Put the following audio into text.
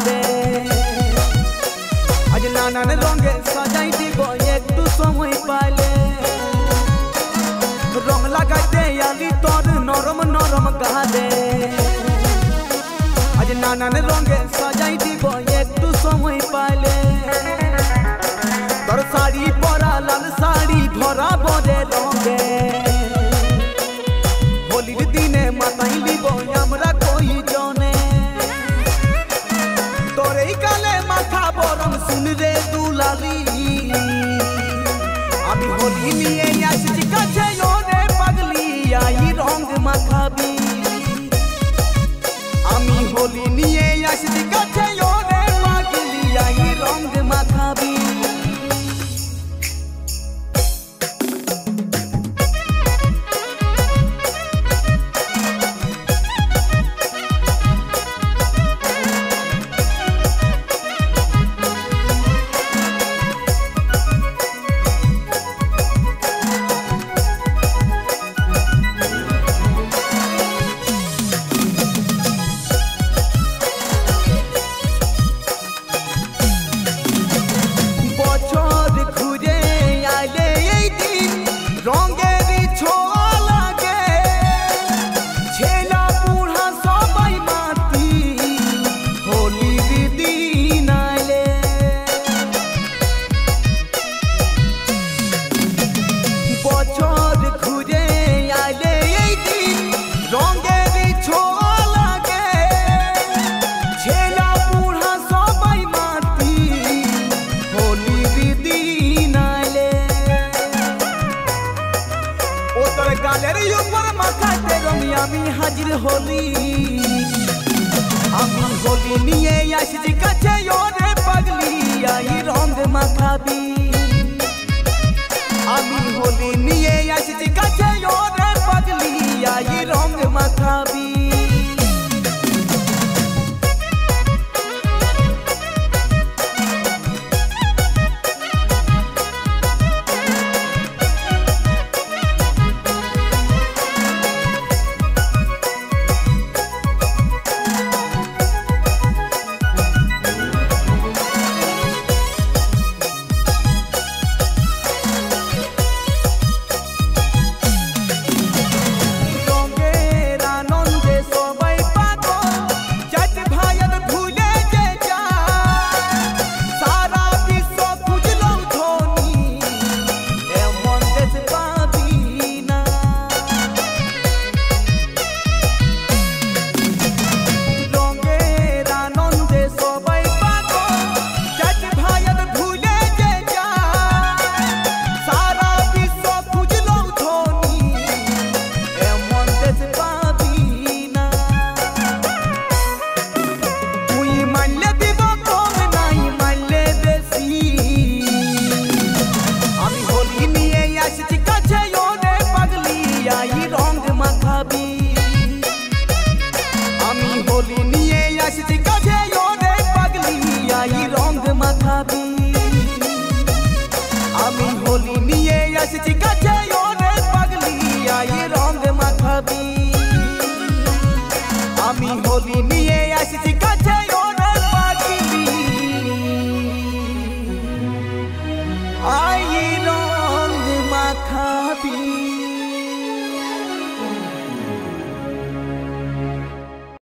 दे आज नानान रंगे सजाई দিব একটু সময় পাইলে রং লাগাইতে আলি তোর নরম নরম গাদে आज नानान रंगे सजाई দিব একটু সময় পাইলে তোর শাড়ি পরা লাল শাড়ি ভরা বদে রঙে হোলির দিনে মাতাই লিব আমরা কই জনে তোর এই কালে মাথা বরং শুন রে দুলালি আমি হোলি নিয়ে আসছি কাছে ওরে পাগলি আই রং মাখাবি আমি হোলি নিয়ে আসছি কাছে ওরে পাগলি আই রং মাখাবি আমি হাজির হলি আমি হোলি নিয়ে আসছি কাছে ওরে পাগলি আই রং মাখাবি আমি হোলি নিয়ে আসছি কাছে ওরে পাগলি আই রং মাখাবি আমি হোলি নিয়ে আসছি কাছে ওরে পাগলি আই রং মাখাবি আমি হোলি নিয়ে আসছি কাছে ওরে পাগলি আই রং মাখাবি।